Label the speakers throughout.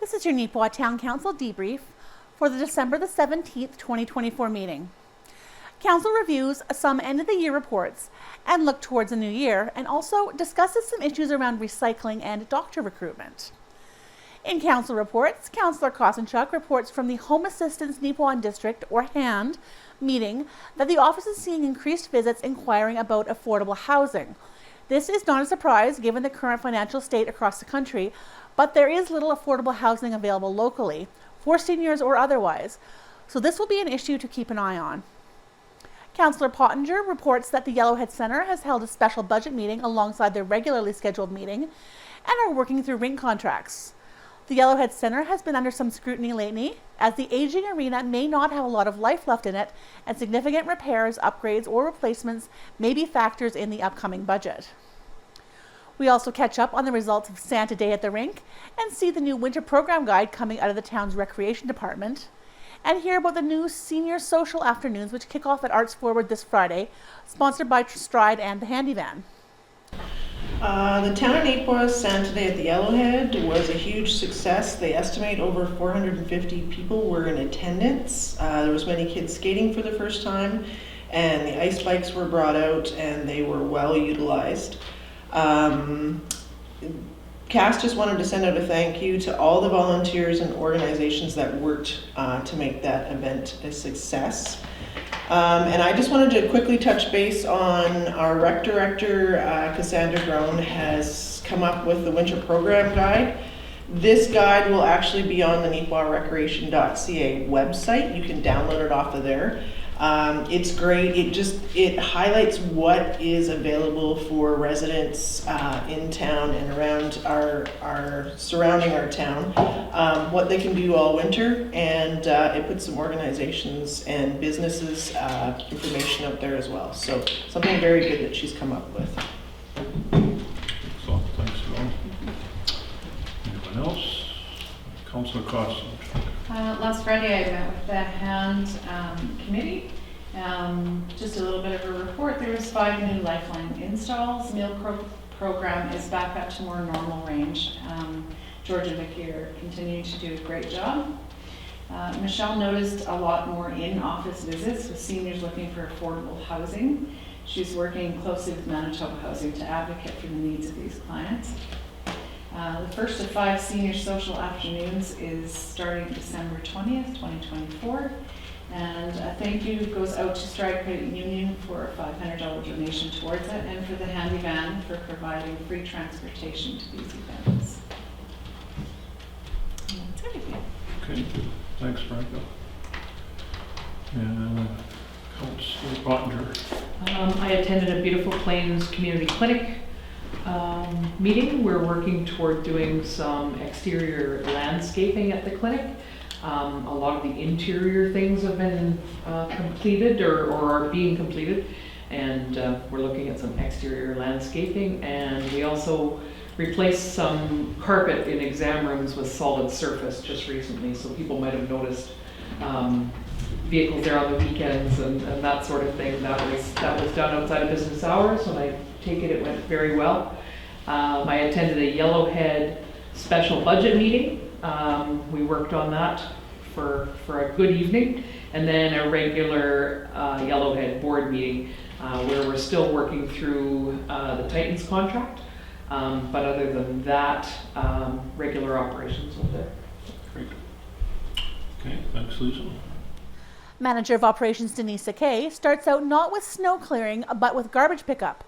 Speaker 1: This is your Neepawa Town Council Debrief for the December the 17th, 2024 meeting. Council reviews some end-of-the-year reports and look towards the new year, and also discusses some issues around recycling and doctor recruitment. In Council reports, Councillor Kosenchuk reports from the Home Assistance Neepawa District, or HAND, meeting that the office is seeing increased visits inquiring about affordable housing. This is not a surprise given the current financial state across the country, but there is little affordable housing available locally, for seniors or otherwise, so this will be an issue to keep an eye on. Councillor Pottinger reports that the Yellowhead Centre has held a special budget meeting alongside their regularly scheduled meeting and are working through rink contracts. The Yellowhead Centre has been under some scrutiny lately, as the aging arena may not have a lot of life left in it, and significant repairs, upgrades, or replacements may be factors in the upcoming budget. We also catch up on the results of Santa Day at the rink and see the new winter program guide coming out of the town's recreation department, and hear about the new senior social afternoons which kick off at Arts Forward this Friday, sponsored by Stride and the Handy Van.
Speaker 2: The town of Neepawa's Santa Day at the Yellowhead was a huge success. They estimate over 450 people were in attendance. There was many kids skating for the first time, and the ice bikes were brought out and they were well utilized. Cass just wanted to send out a thank you to all the volunteers and organizations that worked to make that event a success. And I just wanted to quickly touch base on our rec director, Cassandra Groen, has come up with the winter program guide. This guide will actually be on the neepawarecreation.ca website. You can download it off of there. It's great. It highlights what is available for residents in town and around our surrounding our town, what they can do all winter, and it puts some organizations and businesses information out there as well. So something very good that she's come up with.
Speaker 3: So thanks, Dawn. Anyone else? Councillor Costa.
Speaker 4: Last Friday I met with the HAND committee. Just a little bit of a report. There was 5 new Lifeline installs. Meal program is back up to more normal range. George and Vicky are continuing to do a great job. Michelle noticed a lot more in-office visits with seniors looking for affordable housing. She's working closely with Manitoba Housing to advocate for the needs of these clients. The first of 5 senior social afternoons is starting December 20th, 2024. And a thank you goes out to Stride Credit Union for a $500 donation towards it, and for the Handy Van for providing free transportation to these events. And that's everything.
Speaker 3: Okay, thanks, Franco. And Councillor Pottinger.
Speaker 5: I attended a Beautiful Plains Community Clinic meeting. We're working toward doing some exterior landscaping at the clinic. A lot of the interior things have been completed or are being completed, and we're looking at some exterior landscaping, and we also replaced some carpet in exam rooms with solid surface just recently, so people might have noticed vehicles there on the weekends and that sort of thing. That was done outside of business hours, and I take it went very well. I attended a Yellowhead special budget meeting. We worked on that for a good evening, and then a regular Yellowhead board meeting where we're still working through the Titans contract, but other than that, regular operations over there.
Speaker 3: Great. Okay, thanks, Lisa.
Speaker 1: Manager of Operations Denise Kay starts out not with snow clearing, but with garbage pickup,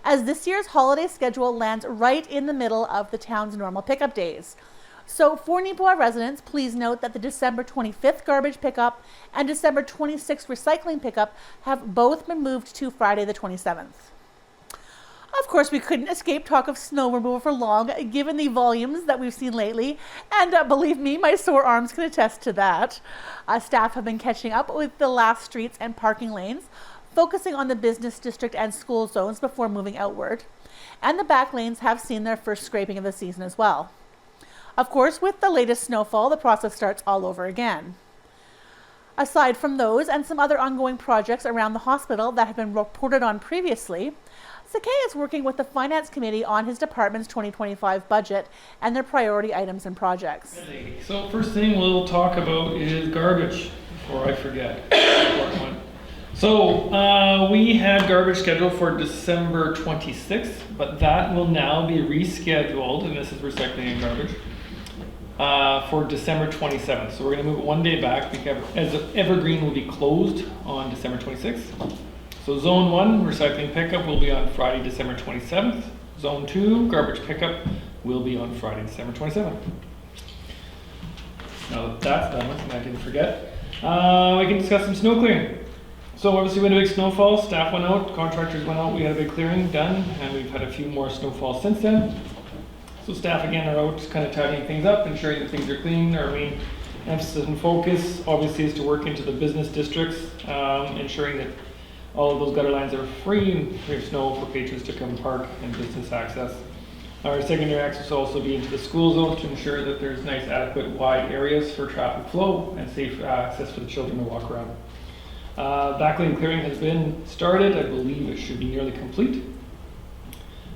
Speaker 1: as this year's holiday schedule lands right in the middle of the town's normal pickup days. So for Neepawa residents, please note that the December 25th garbage pickup and December 26th recycling pickup have both been moved to Friday the 27th. Of course, we couldn't escape talk of snow removal for long, given the volumes that we've seen lately, and believe me, my sore arms can attest to that. Staff have been catching up with the last streets and parking lanes, focusing on the business district and school zones before moving outward, and the back lanes have seen their first scraping of the season as well. Of course, with the latest snowfall, the process starts all over again. Aside from those and some other ongoing projects around the hospital that have been reported on previously, Sakay is working with the Finance Committee on his department's 2025 budget and their priority items and projects.
Speaker 6: So first thing we'll talk about is garbage, before I forget. Important one. So we had garbage scheduled for December 26th, but that will now be rescheduled, and this is recycling and garbage, for December 27th. So we're going to move it one day back because as Evergreen will be closed on December 26th. So Zone 1, recycling pickup, will be on Friday, December 27th. Zone 2, garbage pickup, will be on Friday, December 27th. Now that that's done with, and I didn't forget, we can discuss some snow clearing. So obviously we had a big snowfall, staff went out, contractors went out, we had a big clearing done, and we've had a few more snowfalls since then. So staff again are out kind of tidying things up, ensuring that things are clean. Our main emphasis and focus obviously is to work into the business districts, ensuring that all of those gutter lines are free and free of snow for patrons to come park and business access. Our secondary access will also be into the school zone to ensure that there's nice, adequate, wide areas for traffic flow and safe access for the children to walk around. Backlane clearing has been started. I believe it should be nearly complete.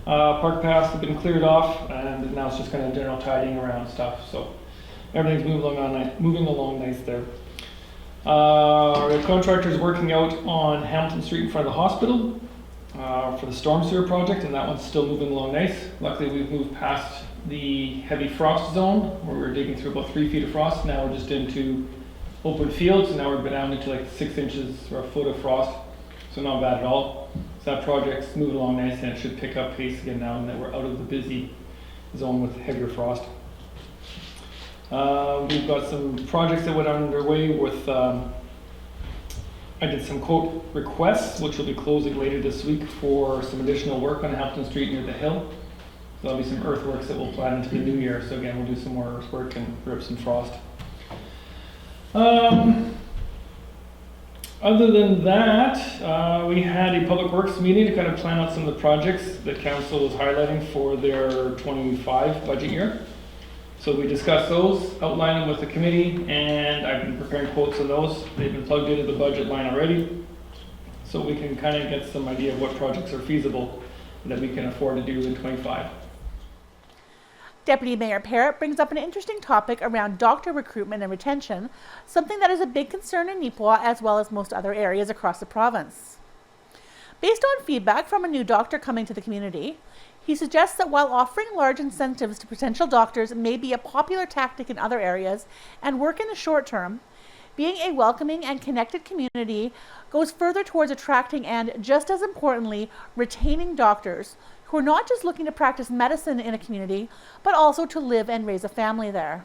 Speaker 6: Park paths have been cleared off, and now it's just kind of general tidying around stuff. So everything's moving along nice there. The contractor's working out on Hamilton Street in front of the hospital for the storm sewer project, and that one's still moving along nice. Luckily, we've moved past the heavy frost zone where we were digging through about 3 feet of frost. Now we're just into open fields, and now we're down into like 6 inches or a foot of frost, so not bad at all. So that project's moving along nice, and it should pick up pace again now that we're out of the busy zone with heavier frost. We've got some projects that went underway with, I did some quote requests, which will be closing later this week for some additional work on Hampton Street near the hill. So there'll be some earthworks that we'll plan into the new year. So again, we'll do some more earthwork and rip some frost. Other than that, we had a public works meeting to kind of plan out some of the projects that council is highlighting for their 25 budget year. So we discussed those, outlined them with the committee, and I've been preparing quotes on those. They've been plugged into the budget line already. So we can kind of get some idea of what projects are feasible that we can afford to do in 25.
Speaker 1: Deputy Mayor Parrott brings up an interesting topic around doctor recruitment and retention, something that is a big concern in Neepawa as well as most other areas across the province. Based on feedback from a new doctor coming to the community, he suggests that while offering large incentives to potential doctors may be a popular tactic in other areas and work in the short term, being a welcoming and connected community goes further towards attracting and, just as importantly, retaining doctors who are not just looking to practice medicine in a community, but also to live and raise a family there.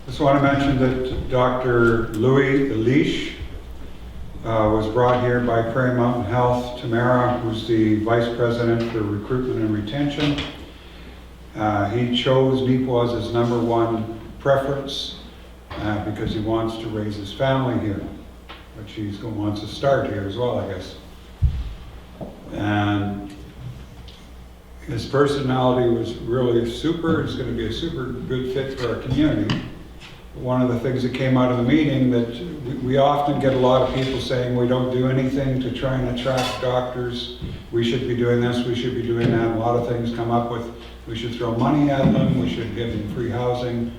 Speaker 7: Just want to mention that Dr. Louis Elish was brought here by Prairie Mountain Health. Tamara, who's the Vice President for Recruitment and Retention. He chose Neepawa as his #1 preference because he wants to raise his family here, which he wants to start here as well, I guess. And his personality was really super. He's going to be a super good fit for our community. One of the things that came out of the meeting that we often get a lot of people saying we don't do anything to try and attract doctors. We should be doing this, we should be doing that. A lot of things come up with we should throw money at them, we should give them free housing.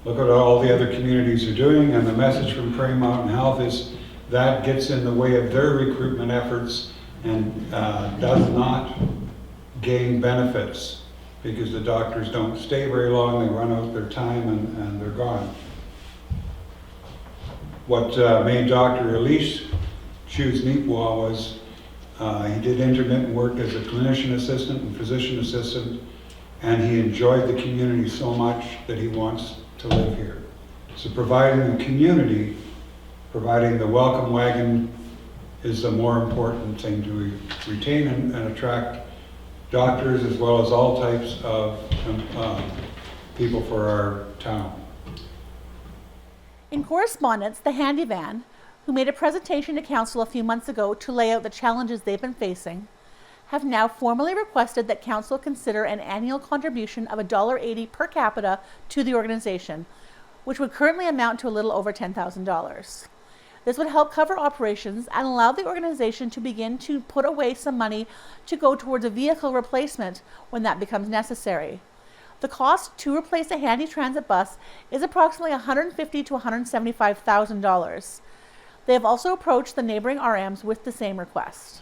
Speaker 7: Look at all the other communities are doing, and the message from Prairie Mountain Health is that gets in the way of their recruitment efforts and does not gain benefits because the doctors don't stay very long, they run out their time and they're gone. What made Dr. Elish choose Neepawa was he did intermittent work as a clinician assistant and physician assistant, and he enjoyed the community so much that he wants to live here. So providing the community, providing the welcome wagon is the more important thing to retain and attract doctors as well as all types of people for our town.
Speaker 1: In correspondence, the Handy Van, who made a presentation to Council a few months ago to lay out the challenges they've been facing, have now formally requested that Council consider an annual contribution of $1.80 per capita to the organization, which would currently amount to a little over $10,000. This would help cover operations and allow the organization to begin to put away some money to go towards a vehicle replacement when that becomes necessary. The cost to replace a handy transit bus is approximately $150,000 to $175,000. They have also approached the neighboring RMs with the same request.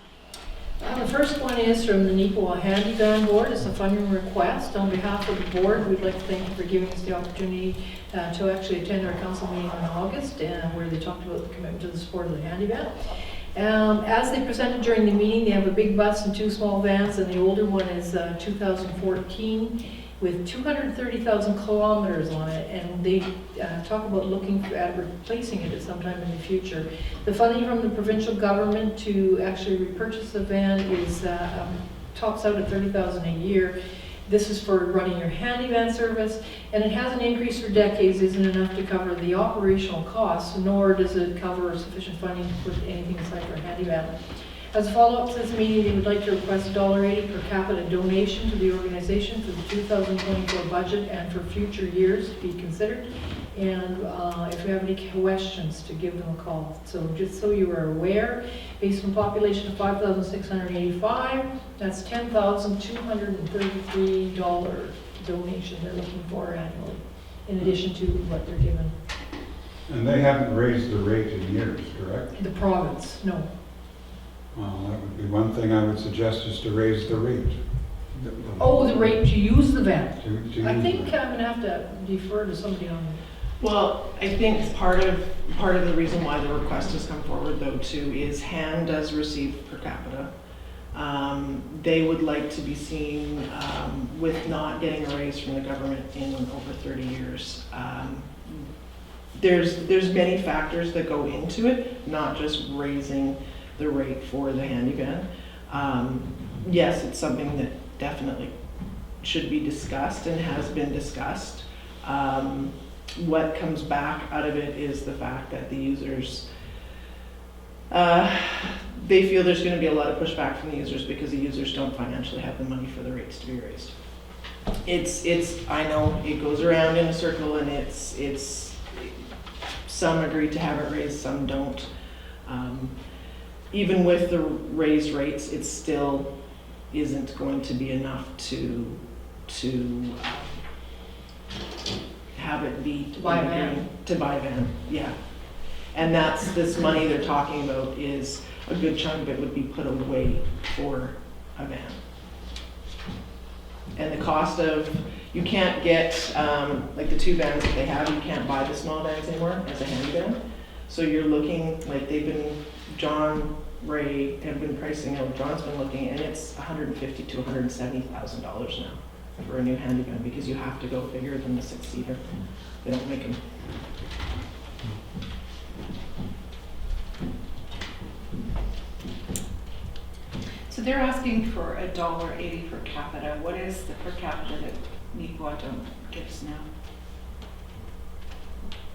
Speaker 8: The first one is from the Neepawa Handy Van Board. It's a funding request. On behalf of the board, we'd like to thank you for giving us the opportunity to actually attend our council meeting in August, where they talked about the commitment to the support of the handy van. As they presented during the meeting, they have a big bus and 2 small vans, and the older one is 2014 with 230,000 kilometers on it, and they talk about looking at replacing it at some time in the future. The funding from the provincial government to actually repurchase the van is tops out at $30,000 a year. This is for running your handy van service, and it hasn't increased for decades, isn't enough to cover the operational costs, nor does it cover sufficient funding to put anything aside for a handy van. As a follow-up to this meeting, they would like to request $1.80 per capita donation to the organization for the 2024 budget and for future years to be considered. And if you have any questions, to give them a call. So just so you are aware, based on a population of 5,685, that's $10,233 donation they're looking for annually, in addition to what they're given.
Speaker 7: And they haven't raised the rate in years, correct?
Speaker 8: The province, no.
Speaker 7: Well, that would be one thing I would suggest, is to raise the rate.
Speaker 8: Oh, the rate to use the van.
Speaker 7: To use
Speaker 8: I think
Speaker 7: the-
Speaker 8: I'm gonna have to defer to somebody on that.
Speaker 2: Well, I think part of the reason why the request has come forward though too is Han does receive per capita. They would like to be seen with not getting a raise from the government in over 30 years. There's many factors that go into it, not just raising the rate for the handy van. Yes, it's something that definitely should be discussed and has been discussed. What comes back out of it is the fact that the users, they feel there's going to be a lot of pushback from the users because the users don't financially have the money for the rates to be raised. I know it goes around in a circle, and it's some agree to have it raised, some don't. Even with the raised rates, it still isn't going to be enough to have it be
Speaker 8: To buy a van.
Speaker 2: To buy a van, yeah. And that's, this money they're talking about is, a good chunk of it would be put away for a van. And the cost of, you can't get, like the 2 vans that they have, you can't buy the small vans anymore as a handy van. So you're looking, like John Ray have been pricing out, John's been looking, and it's $150,000 to $170,000 now for a new handy van, because you have to go bigger than the 6-seater. They don't make them.
Speaker 4: So they're asking for $1.80 per capita. What is the per capita that Neepawa Town gives now?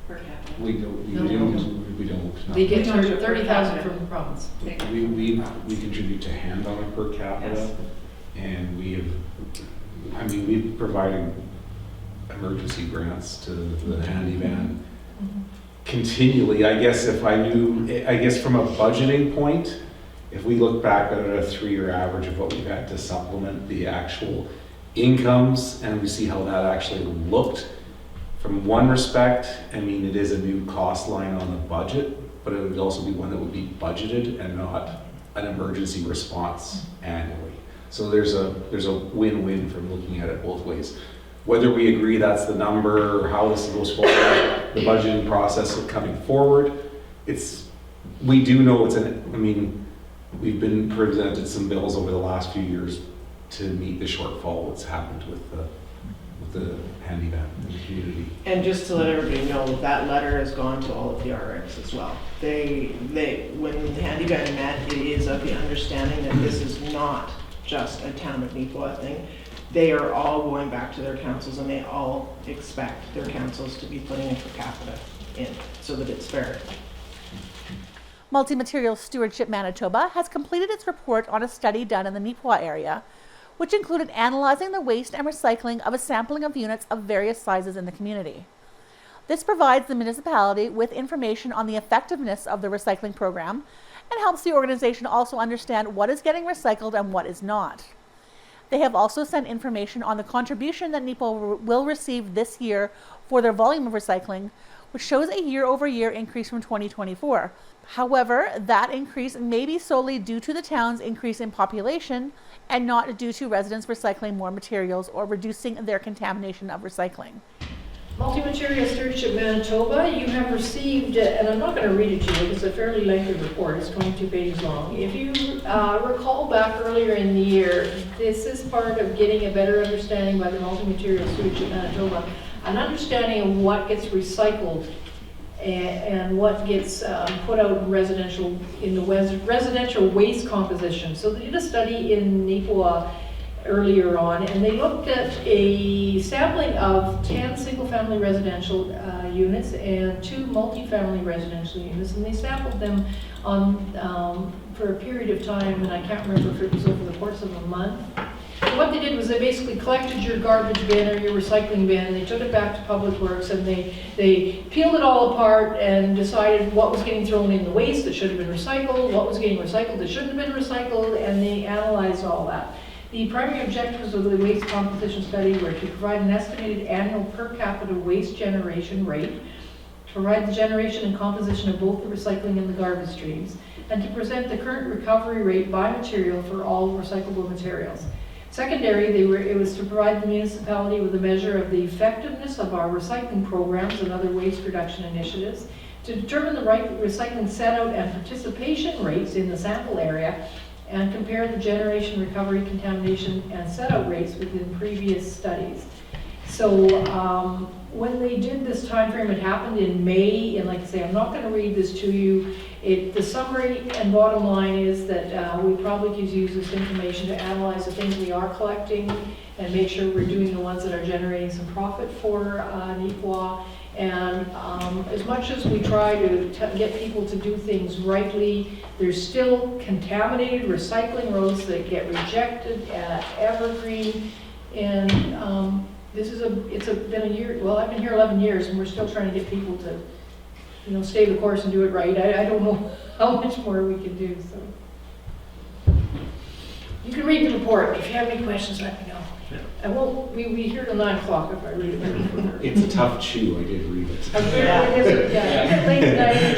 Speaker 4: Per capita?
Speaker 9: We don't.
Speaker 8: They get
Speaker 4: We don't do it per
Speaker 8: 30,000
Speaker 4: capita.
Speaker 8: from the province.
Speaker 9: We contribute to hand on a per capita,
Speaker 4: Yes.
Speaker 9: and we've provided emergency grants to the handy van continually. I guess from a budgeting point, if we look back at a 3-year average of what we've had to supplement the actual incomes, and we see how that actually looked, from one respect, it is a new cost line on the budget, but it would also be one that would be budgeted and not an emergency response annually. So there's a win-win from looking at it both ways. Whether we agree that's the number or how this goes forward, the budgeting process coming forward, we do know we've been presented some bills over the last few years to meet the shortfall that's happened with the handy van in the community.
Speaker 2: And just to let everybody know, that letter has gone to all of the RX as well. When the handy van met, it is of the understanding that this is not just a town of Neepawa thing. They are all going back to their councils, and they all expect their councils to be putting a per capita in so that it's fair.
Speaker 1: Multi-Materials Stewardship Manitoba has completed its report on a study done in the Neepawa area, which included analyzing the waste and recycling of a sampling of units of various sizes in the community. This provides the municipality with information on the effectiveness of the recycling program and helps the organization also understand what is getting recycled and what is not. They have also sent information on the contribution that Neepawa will receive this year for their volume of recycling, which shows a year-over-year increase from 2024. However, that increase may be solely due to the town's increase in population and not due to residents recycling more materials or reducing their contamination of recycling.
Speaker 8: Multi-Material Stewardship Manitoba, you have received, and I'm not going to read it to you, it's a fairly lengthy report, it's 22 pages long. If you recall back earlier in the year, this is part of getting a better understanding by the Multi-Material Stewardship Manitoba, an understanding of what gets recycled and what gets put out in the residential waste composition. So they did a study in Neepawa earlier on, and they looked at a sampling of 10 single-family residential units and 2 multi-family residential units, and they sampled them on for a period of time, and I can't remember if it was over the course of a month. So what they did was they basically collected your garbage bin or your recycling bin, they took it back to Public Works, and they peeled it all apart and decided what was getting thrown in the waste that should have been recycled, what was getting recycled that shouldn't have been recycled, and they analyzed all that. The primary objectives of the waste composition study were to provide an estimated annual per capita waste generation rate, to provide the generation and composition of both the recycling and the garbage streams, and to present the current recovery rate by material for all recyclable materials. Secondary, it was to provide the municipality with a measure of the effectiveness of our recycling programs and other waste reduction initiatives, to determine the right recycling set-out and participation rates in the sample area, and compare the generation, recovery, contamination, and set-out rates within previous studies. So when they did this time frame, it happened in May, and like I say, I'm not going to read this to you. The summary and bottom line is that we probably could use this information to analyze the things we are collecting and make sure we're doing the ones that are generating some profit for Neepawa. And as much as we try to get people to do things rightly, there's still contaminated recycling roads that get rejected at Evergreen. And been a year, well, I've been here 11 years and we're still trying to get people to, stay the course and do it right. I don't know how much more we can do, so. You can read the report. If you have any questions, let me know.
Speaker 3: Yeah.
Speaker 8: I won't, we here till 9 o'clock if I read it.
Speaker 9: It's a tough chew, I did read it.
Speaker 8: Yeah. Late night.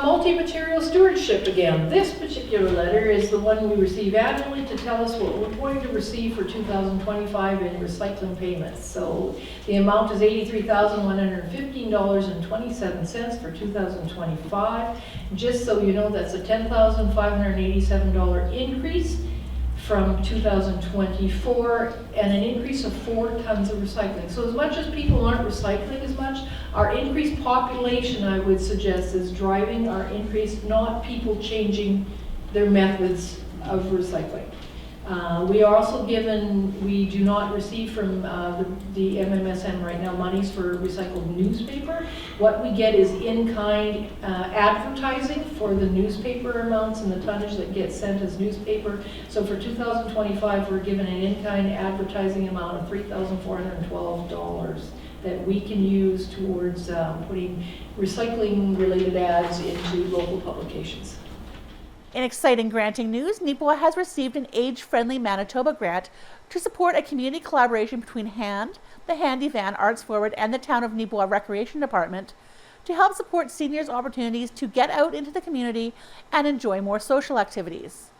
Speaker 8: Multi-material stewardship again. This particular letter is the one we receive annually to tell us what we're going to receive for 2025 in recycling payments. So the amount is $83,115.27 for 2025. Just so you know, that's a $10,587 increase from 2024, and an increase of 4 tons of recycling. So as much as people aren't recycling as much, our increased population, I would suggest, is driving our increase, not people changing their methods of recycling. We are also given, we do not receive from the MMSM right now monies for recycled newspaper. What we get is in-kind advertising for the newspaper amounts and the tonnage that gets sent as newspaper. So for 2025, we're given an in-kind advertising amount of $3,412 that we can use towards putting recycling-related ads into local publications.
Speaker 1: In exciting granting news, Neepawa has received an Age-Friendly Manitoba grant to support a community collaboration between HAND, the Handy Van Arts Forward, and the Town of Neepawa Recreation Department to help support seniors' opportunities to get out into the community and enjoy more social activities.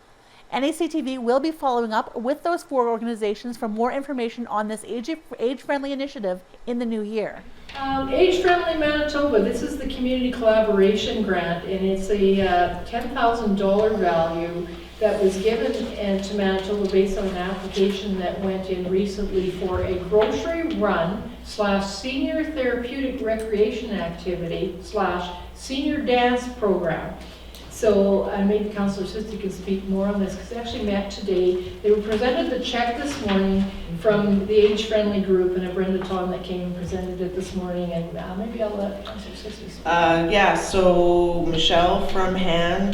Speaker 1: NACTV will be following up with those 4 organizations for more information on this age-friendly initiative in the new year.
Speaker 8: Age-Friendly Manitoba, this is the community collaboration grant, and it's a $10,000 value that was given to Manitoba based on an application that went in recently for a grocery run / senior therapeutic recreation activity / senior dance program. So I made Councillor Sisti can speak more on this, because they actually met today. They were presented the check this morning from the age-friendly group, and a Brenda Tom that came and presented it this morning, and maybe I'll let Councillor Sisti speak.
Speaker 2: Yeah, so Michelle from Hand,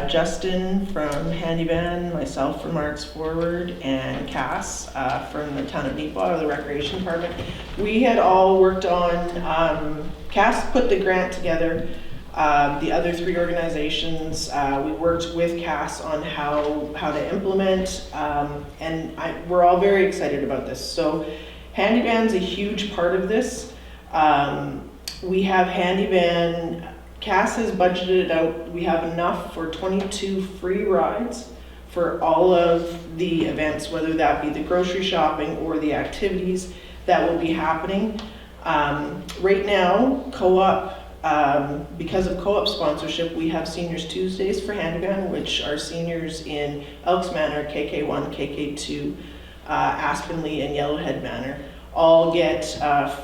Speaker 2: Justin from Handyvan, myself from Arts Forward, and Cass from the town of Neepawa, or the Recreation Department. We had all worked on, Cass put the grant together. The other three organizations, we worked with Cass on how to implement, and we're all very excited about this. So Handyvan's a huge part of this. We have Handyvan, Cass has budgeted out, we have enough for 22 free rides for all of the events, whether that be the grocery shopping or the activities that will be happening. Right now, Co-op, because of Co-op sponsorship, we have Seniors Tuesdays for Handyvan, which are seniors in Elks Manor, KK1, KK2, Aspenlea, and Yellowhead Manor all get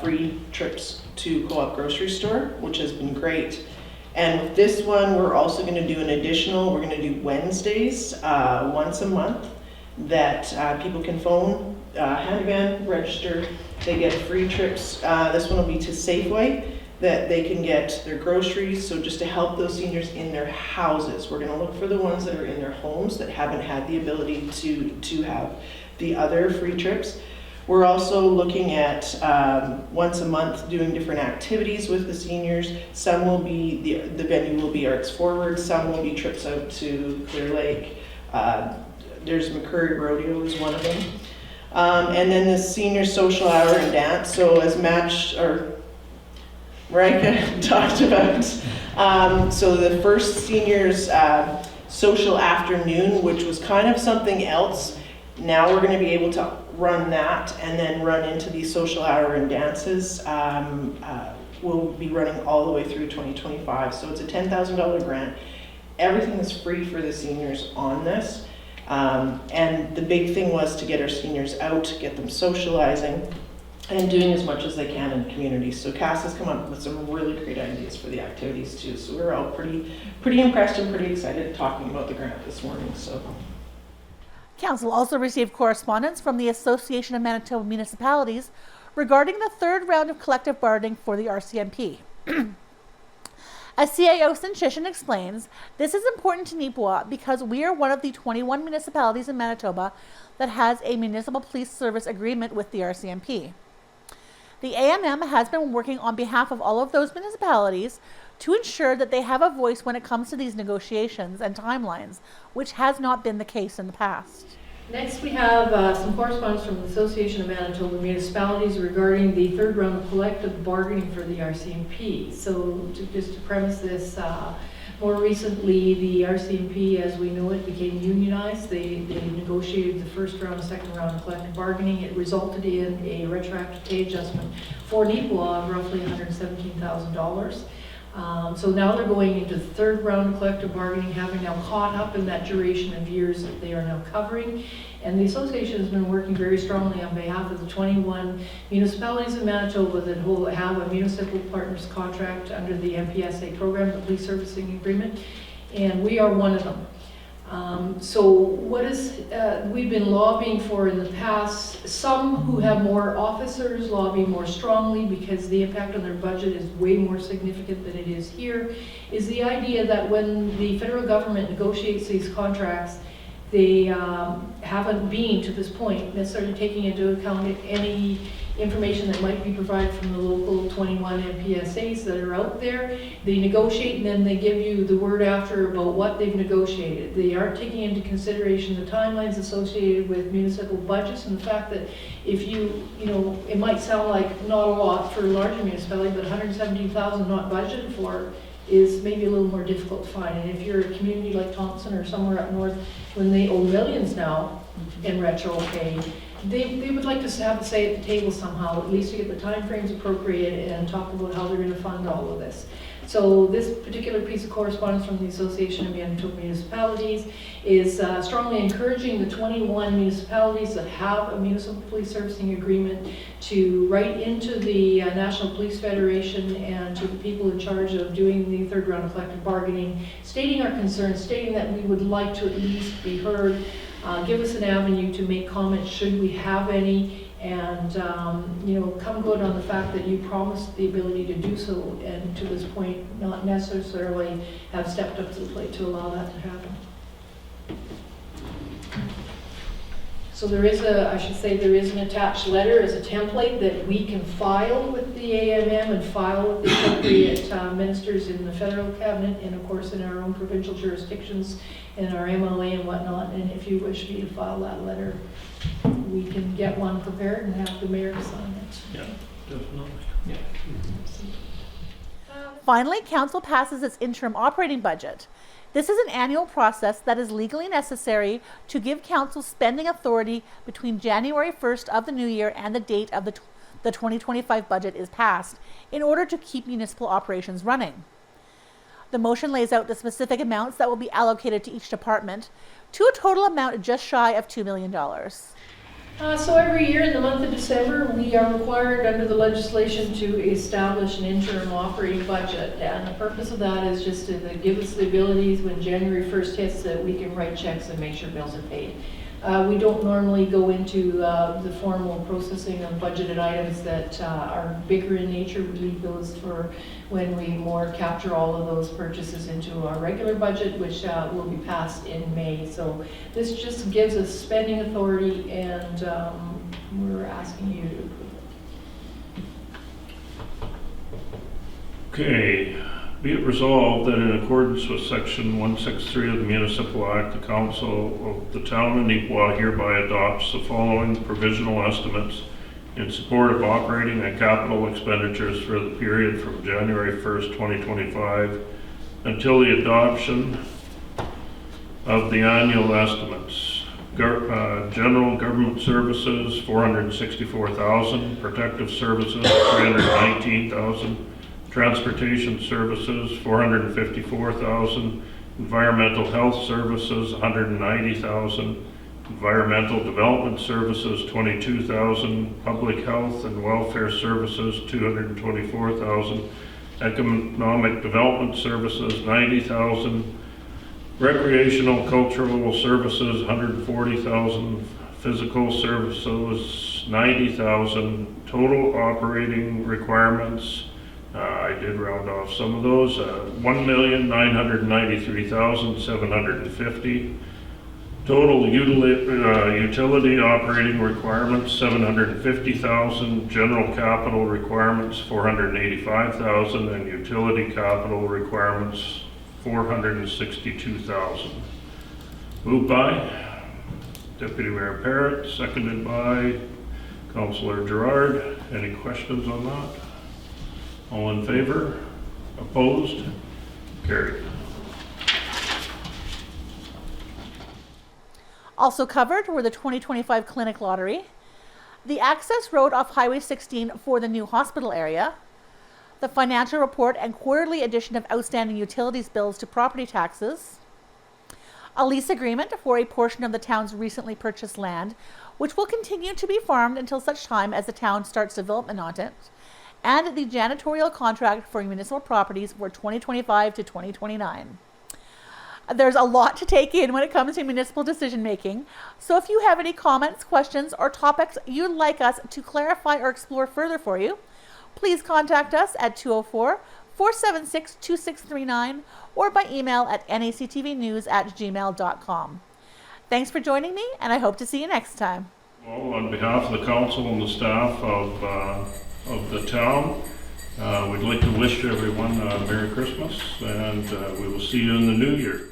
Speaker 2: free trips to Co-op grocery store, which has been great. And with this one, we're also going to do an additional, we're going to do Wednesdays once a month that people can phone Handyvan, register, they get free trips. This one will be to Safeway, that they can get their groceries, so just to help those seniors in their houses. We're gonna look for the ones that are in their homes that haven't had the ability to have the other free trips. We're also looking at once a month doing different activities with the seniors. Some will be, the venue will be Arts Forward, some will be trips out to Clear Lake. There's McCurry Rodeo is one of them. And then the senior social hour and dance. So as Marika talked about. So the first seniors social afternoon, which was kind of something else, now we're going to be able to run that and then run into these social hour and dances. We'll be running all the way through 2025. So it's a $10,000 grant. Everything is free for the seniors on this. And the big thing was to get our seniors out, get them socializing, and doing as much as they can in the community. So Cass has come up with some really great ideas for the activities too. So we're all pretty impressed and pretty excited talking about the grant this morning. So.
Speaker 1: Council also received correspondence from the Association of Manitoba Municipalities regarding the third round of collective bargaining for the RCMP. As CAO Sinchishan explains, this is important to Neepawa because we are one of the 21 municipalities in Manitoba that has a municipal police service agreement with the RCMP. The AMM has been working on behalf of all of those municipalities to ensure that they have a voice when it comes to these negotiations and timelines, which has not been the case in the past.
Speaker 8: Next, we have some correspondence from the Association of Manitoba Municipalities regarding the third round of collective bargaining for the RCMP. So just to premise this, more recently the RCMP, as we know it, became unionized. They negotiated the first round, second round of collective bargaining. It resulted in a retroactive pay adjustment for Neepawa of roughly $117,000. So now they're going into the third round of collective bargaining, having now caught up in that duration of years that they are now covering. And the association has been working very strongly on behalf of the 21 municipalities in Manitoba that have a municipal partners contract under the MPSA program, the Police Servicing Agreement, and we are one of them. So what is we've been lobbying for in the past, some who have more officers lobby more strongly because the impact on their budget is way more significant than it is here, is the idea that when the federal government negotiates these contracts, they haven't been, to this point, necessarily taking into account any information that might be provided from the local 21 MPSAs that are out there. They negotiate and then they give you the word after about what they've negotiated. They aren't taking into consideration the timelines associated with municipal budgets and the fact that if you know, it might sound like not a lot for a larger municipality, but $117,000 not budgeted for is maybe a little more difficult to find. And if you're a community like Thompson or somewhere up north, when they owe millions now in retro pay, they would like to have a say at the table somehow, at least to get the timeframes appropriate and talk about how they're going to fund all of this. So this particular piece of correspondence from the Association of Manitoba Municipalities is strongly encouraging the 21 municipalities that have a municipal police servicing agreement to write into the National Police Federation and to the people in charge of doing the third round of collective bargaining, stating our concerns, stating that we would like to at least be heard, give us an avenue to make comments should we have any, and come good on the fact that you promised the ability to do so, and to this point not necessarily have stepped up to the plate to allow that to happen. So there is there is an attached letter as a template that we can file with the AMM and file with the appropriate ministers in the federal cabinet, and of course in our own provincial jurisdictions and our MLA and whatnot. And if you wish me to file that letter, we can get one prepared and have the mayor sign it.
Speaker 3: Yeah, definitely.
Speaker 1: Finally, council passes its interim operating budget. This is an annual process that is legally necessary to give council spending authority between January 1st of the new year and the date of the 2025 budget is passed, in order to keep municipal operations running. The motion lays out the specific amounts that will be allocated to each department, to a total amount just shy of $2 million.
Speaker 8: So every year in the month of December, we are required under the legislation to establish an interim operating budget. And the purpose of that is just to give us the abilities when January 1st hits that we can write checks and make sure bills are paid. We don't normally go into the formal processing of budgeted items that are bigger in nature. We leave those for when we more capture all of those purchases into our regular budget, which will be passed in May. So this just gives us spending authority, and we're asking you to approve it.
Speaker 3: Okay, be it resolved that in accordance with section 163 of the Municipal Act, the Council of the Town of Neepawa hereby adopts the following provisional estimates in support of operating and capital expenditures for the period from January 1st, 2025 until the adoption of the annual estimates. General government services, $464,000, protective services, $319,000, transportation services, $454,000, environmental health services, $190,000, environmental development services, $22,000, public health and welfare services, $224,000, economic development services, $90,000, recreational cultural services, $140,000, physical services, $90,000, total operating requirements, I did round off some of those, $1,993,750. Total utility operating requirements, $750,000. General capital requirements, $485,000, and utility capital requirements, $462,000. Moved by Deputy Mayor Parrott, seconded by Councillor Gerard. Any questions on that? All in favor? Opposed? Carried.
Speaker 1: Also covered were the 2025 clinic lottery, the access road off Highway 16 for the new hospital area, the financial report and quarterly addition of outstanding utilities bills to property taxes, a lease agreement for a portion of the town's recently purchased land, which will continue to be farmed until such time as the town starts development on it, and the janitorial contract for municipal properties for 2025 to 2029. There's a lot to take in when it comes to municipal decision making, so if you have any comments, questions, or topics you'd like us to clarify or explore further for you, please contact us at 204-476-2639 or by email at nactvnews@gmail.com. Thanks for joining me, and I hope to see you next time.
Speaker 3: Well, on behalf of the council and the staff of the town, we'd like to wish everyone a Merry Christmas, and we will see you in the new year.